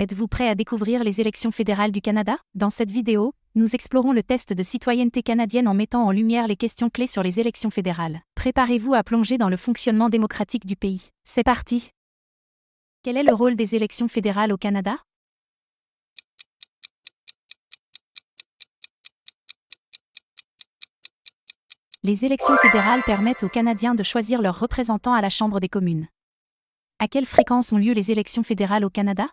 Êtes-vous prêt à découvrir les élections fédérales du Canada? Dans cette vidéo, nous explorons le test de citoyenneté canadienne en mettant en lumière les questions clés sur les élections fédérales. Préparez-vous à plonger dans le fonctionnement démocratique du pays. C'est parti! Quel est le rôle des élections fédérales au Canada? Les élections fédérales permettent aux Canadiens de choisir leurs représentants à la Chambre des communes. À quelle fréquence ont lieu les élections fédérales au Canada?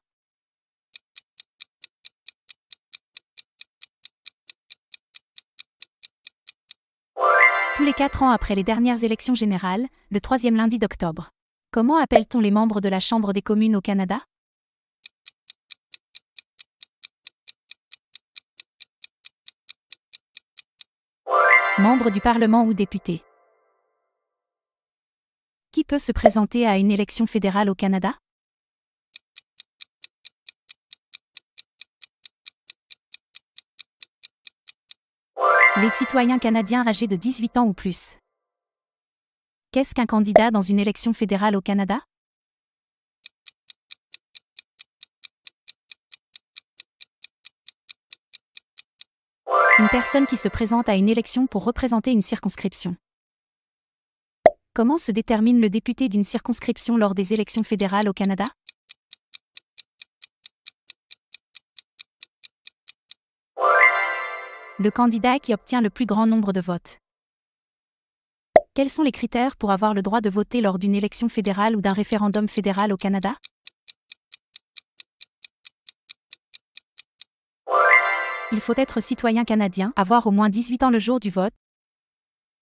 Tous les 4 ans après les dernières élections générales, le 3e lundi d'octobre. Comment appelle-t-on les membres de la Chambre des communes au Canada? Membre du Parlement ou député. Qui peut se présenter à une élection fédérale au Canada? Les citoyens canadiens âgés de 18 ans ou plus. Qu'est-ce qu'un candidat dans une élection fédérale au Canada? Une personne qui se présente à une élection pour représenter une circonscription. Comment se détermine le député d'une circonscription lors des élections fédérales au Canada? Le candidat qui obtient le plus grand nombre de votes. Quels sont les critères pour avoir le droit de voter lors d'une élection fédérale ou d'un référendum fédéral au Canada? Il faut être citoyen canadien, avoir au moins 18 ans le jour du vote.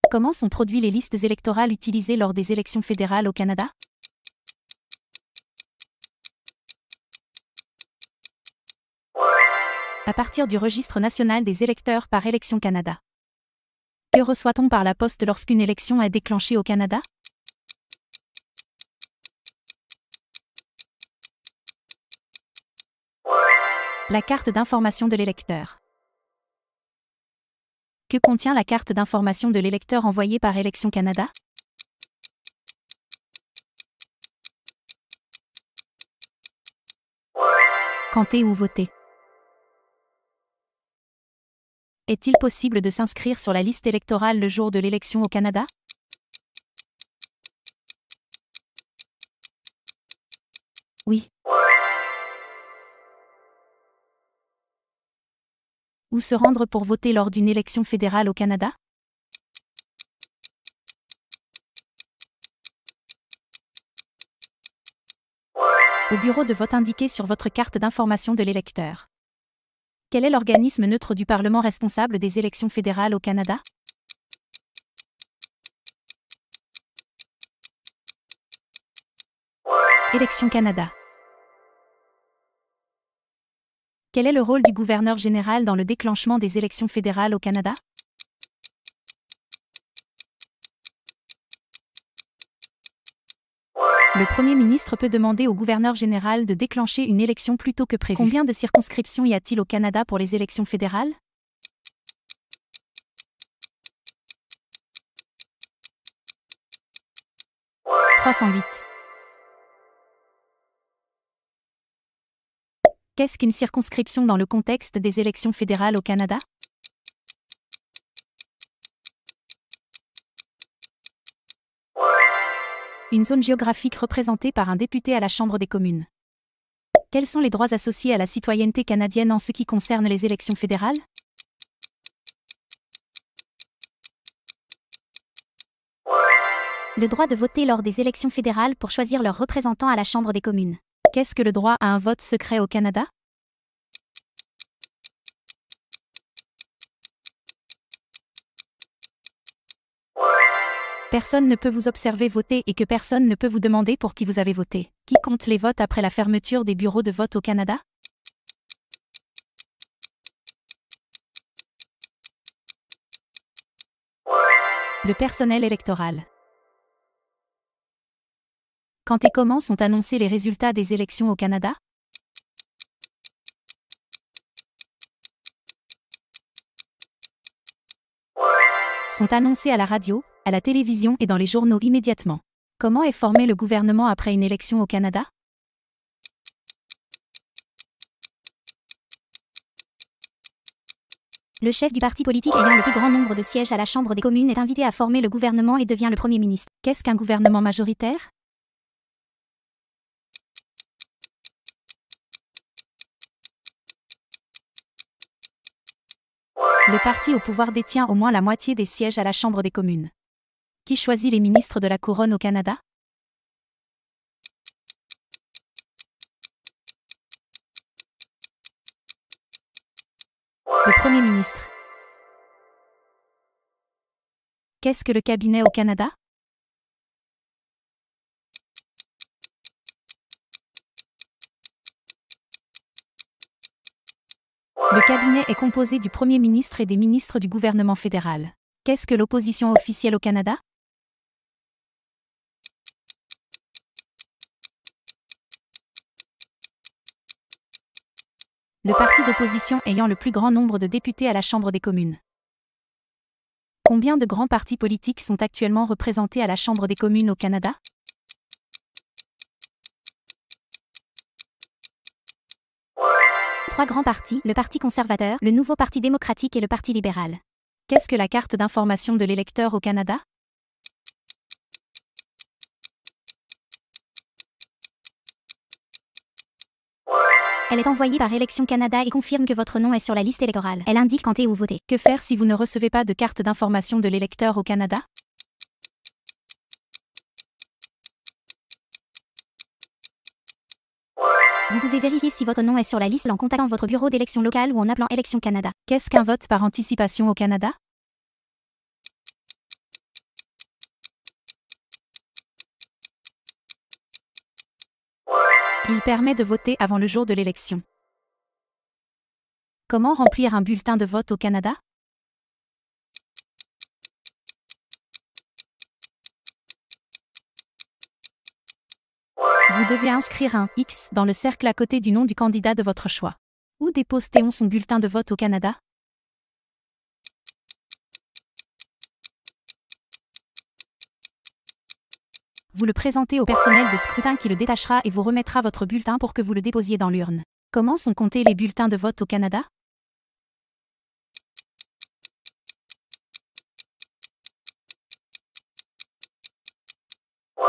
Comment sont produites les listes électorales utilisées lors des élections fédérales au Canada? À partir du registre national des électeurs par Élections Canada. Que reçoit-on par la poste lorsqu'une élection est déclenchée au Canada? La carte d'information de l'électeur. Que contient la carte d'information de l'électeur envoyée par Élections Canada? Compter ou voter. Est-il possible de s'inscrire sur la liste électorale le jour de l'élection au Canada? Oui. Où se rendre pour voter lors d'une élection fédérale au Canada? Au bureau de vote indiqué sur votre carte d'information de l'électeur. Quel est l'organisme neutre du Parlement responsable des élections fédérales au Canada? Élections Canada. Quel est le rôle du gouverneur général dans le déclenchement des élections fédérales au Canada? Le Premier ministre peut demander au gouverneur général de déclencher une élection plus tôt que prévu. Combien de circonscriptions y a-t-il au Canada pour les élections fédérales? « 308. Qu'est-ce qu'une circonscription dans le contexte des élections fédérales au Canada? Une zone géographique représentée par un député à la Chambre des communes. Quels sont les droits associés à la citoyenneté canadienne en ce qui concerne les élections fédérales? Le droit de voter lors des élections fédérales pour choisir leurs représentants à la Chambre des communes. Qu'est-ce que le droit à un vote secret au Canada? Personne ne peut vous observer voter et que personne ne peut vous demander pour qui vous avez voté. Qui compte les votes après la fermeture des bureaux de vote au Canada? Le personnel électoral. Quand et comment sont annoncés les résultats des élections au Canada? Sont annoncés à la radio, à la télévision et dans les journaux immédiatement. Comment est formé le gouvernement après une élection au Canada? Le chef du parti politique ayant le plus grand nombre de sièges à la Chambre des communes est invité à former le gouvernement et devient le Premier ministre. Qu'est-ce qu'un gouvernement majoritaire? Le parti au pouvoir détient au moins la moitié des sièges à la Chambre des communes. Qui choisit les ministres de la Couronne au Canada? Le Premier ministre. Qu'est-ce que le cabinet au Canada? Le cabinet est composé du Premier ministre et des ministres du gouvernement fédéral. Qu'est-ce que l'opposition officielle au Canada? Le parti d'opposition ayant le plus grand nombre de députés à la Chambre des communes. Combien de grands partis politiques sont actuellement représentés à la Chambre des communes au Canada? Trois grands partis, le Parti conservateur, le Nouveau Parti démocratique et le Parti libéral. Qu'est-ce que la carte d'information de l'électeur au Canada? Elle est envoyée par Élections Canada et confirme que votre nom est sur la liste électorale. Elle indique quand et où voter. Que faire si vous ne recevez pas de carte d'information de l'électeur au Canada? Vous pouvez vérifier si votre nom est sur la liste en contactant votre bureau d'élection locale ou en appelant Élections Canada. Qu'est-ce qu'un vote par anticipation au Canada? Il permet de voter avant le jour de l'élection. Comment remplir un bulletin de vote au Canada? Vous devez inscrire un X dans le cercle à côté du nom du candidat de votre choix. Où dépose-t-on son bulletin de vote au Canada? Vous le présentez au personnel de scrutin qui le détachera et vous remettra votre bulletin pour que vous le déposiez dans l'urne. Comment sont comptés les bulletins de vote au Canada?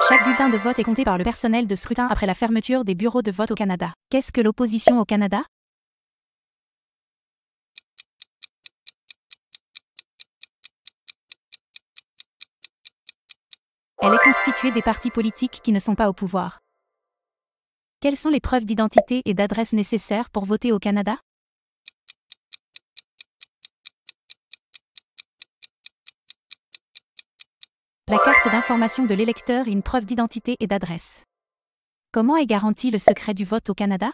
Chaque bulletin de vote est compté par le personnel de scrutin après la fermeture des bureaux de vote au Canada. Qu'est-ce que l'opposition au Canada? Elle est constituée des partis politiques qui ne sont pas au pouvoir. Quelles sont les preuves d'identité et d'adresse nécessaires pour voter au Canada? La carte d'information de l'électeur est une preuve d'identité et d'adresse. Comment est garanti le secret du vote au Canada?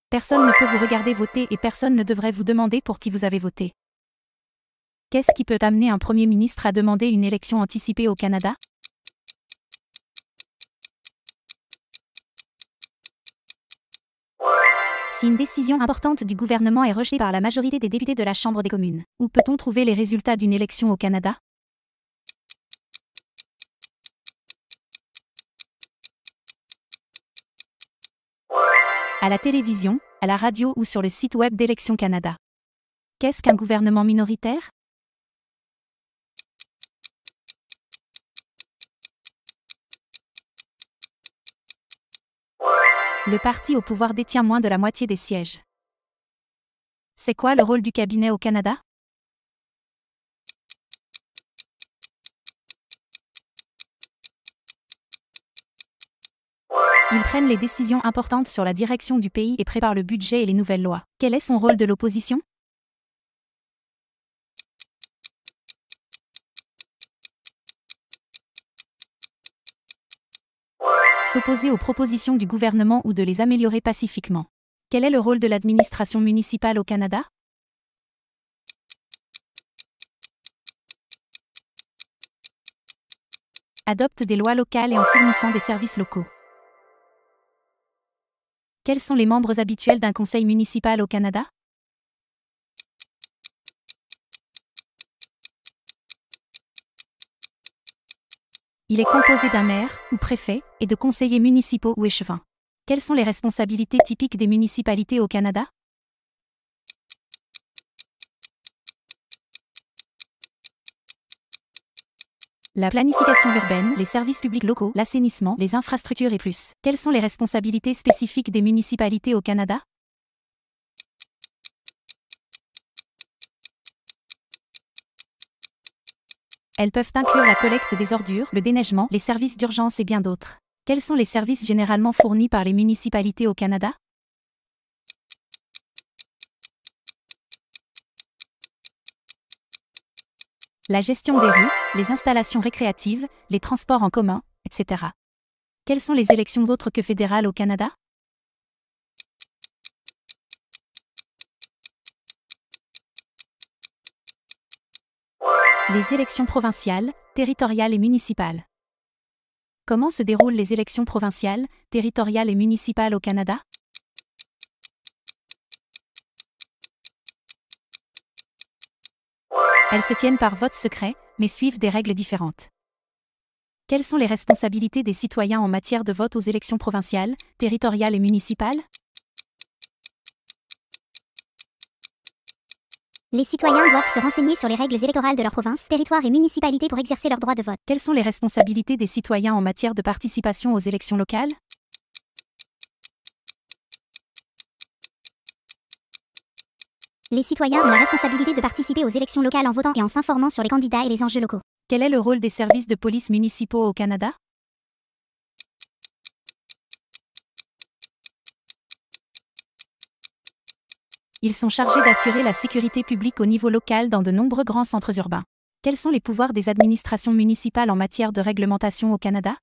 Personne ne peut vous regarder voter et personne ne devrait vous demander pour qui vous avez voté. Qu'est-ce qui peut amener un Premier ministre à demander une élection anticipée au Canada? Si une décision importante du gouvernement est rejetée par la majorité des députés de la Chambre des communes. Où peut-on trouver les résultats d'une élection au Canada? À la télévision, à la radio ou sur le site web d'Élections Canada. Qu'est-ce qu'un gouvernement minoritaire? Le parti au pouvoir détient moins de la moitié des sièges. C'est quoi le rôle du cabinet au Canada? Ils prennent les décisions importantes sur la direction du pays et préparent le budget et les nouvelles lois. Quel est son rôle de l'opposition? S'opposer aux propositions du gouvernement ou de les améliorer pacifiquement. Quel est le rôle de l'administration municipale au Canada? Adopte des lois locales et en fournissant des services locaux. Quels sont les membres habituels d'un conseil municipal au Canada? Il est composé d'un maire, ou préfet, et de conseillers municipaux ou échevins. Quelles sont les responsabilités typiques des municipalités au Canada? La planification urbaine, les services publics locaux, l'assainissement, les infrastructures et plus. Quelles sont les responsabilités spécifiques des municipalités au Canada? Elles peuvent inclure la collecte des ordures, le déneigement, les services d'urgence et bien d'autres. Quels sont les services généralement fournis par les municipalités au Canada? La gestion des rues, les installations récréatives, les transports en commun, etc. Quelles sont les élections autres que fédérales au Canada? Les élections provinciales, territoriales et municipales. Comment se déroulent les élections provinciales, territoriales et municipales au Canada? Elles se tiennent par vote secret, mais suivent des règles différentes. Quelles sont les responsabilités des citoyens en matière de vote aux élections provinciales, territoriales et municipales? Les citoyens doivent se renseigner sur les règles électorales de leur province, territoire et municipalité pour exercer leur droit de vote. Quelles sont les responsabilités des citoyens en matière de participation aux élections locales? Les citoyens ont la responsabilité de participer aux élections locales en votant et en s'informant sur les candidats et les enjeux locaux. Quel est le rôle des services de police municipaux au Canada? Ils sont chargés d'assurer la sécurité publique au niveau local dans de nombreux grands centres urbains. Quels sont les pouvoirs des administrations municipales en matière de réglementation au Canada?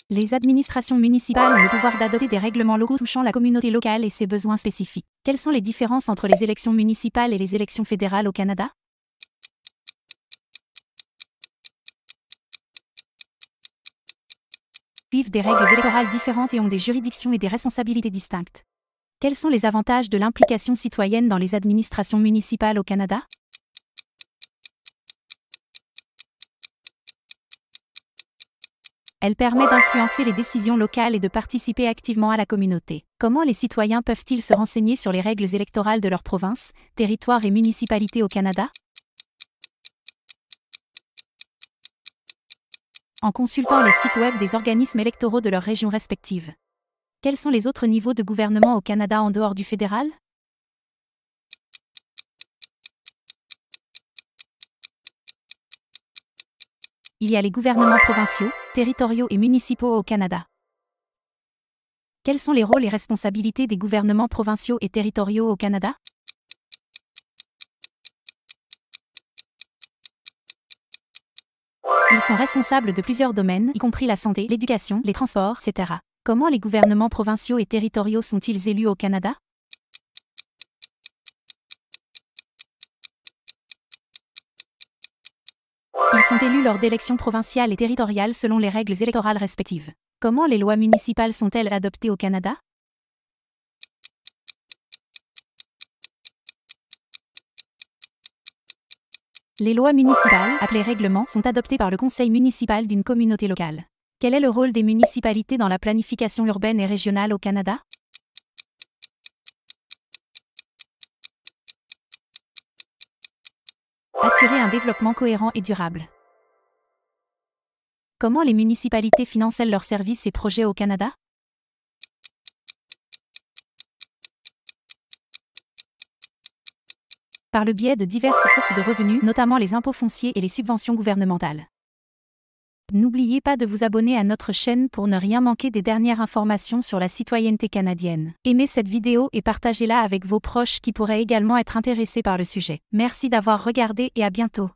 Les administrations municipales ont le pouvoir d'adopter des règlements locaux touchant la communauté locale et ses besoins spécifiques. Quelles sont les différences entre les élections municipales et les élections fédérales au Canada? Suivent des règles électorales différentes et ont des juridictions et des responsabilités distinctes. Quels sont les avantages de l'implication citoyenne dans les administrations municipales au Canada? Elle permet d'influencer les décisions locales et de participer activement à la communauté. Comment les citoyens peuvent-ils se renseigner sur les règles électorales de leur province, territoire et municipalité au Canada? En consultant les sites web des organismes électoraux de leurs régions respectives. Quels sont les autres niveaux de gouvernement au Canada en dehors du fédéral? Il y a les gouvernements provinciaux, territoriaux et municipaux au Canada. Quels sont les rôles et responsabilités des gouvernements provinciaux et territoriaux au Canada? Ils sont responsables de plusieurs domaines, y compris la santé, l'éducation, les transports, etc. Comment les gouvernements provinciaux et territoriaux sont-ils élus au Canada? Ils sont élus lors d'élections provinciales et territoriales selon les règles électorales respectives. Comment les lois municipales sont-elles adoptées au Canada? Les lois municipales, appelées règlements, sont adoptées par le conseil municipal d'une communauté locale. Quel est le rôle des municipalités dans la planification urbaine et régionale au Canada? Assurer un développement cohérent et durable. Comment les municipalités financent-elles leurs services et projets au Canada? Par le biais de diverses sources de revenus, notamment les impôts fonciers et les subventions gouvernementales. N'oubliez pas de vous abonner à notre chaîne pour ne rien manquer des dernières informations sur la citoyenneté canadienne. Aimez cette vidéo et partagez-la avec vos proches qui pourraient également être intéressés par le sujet. Merci d'avoir regardé et à bientôt.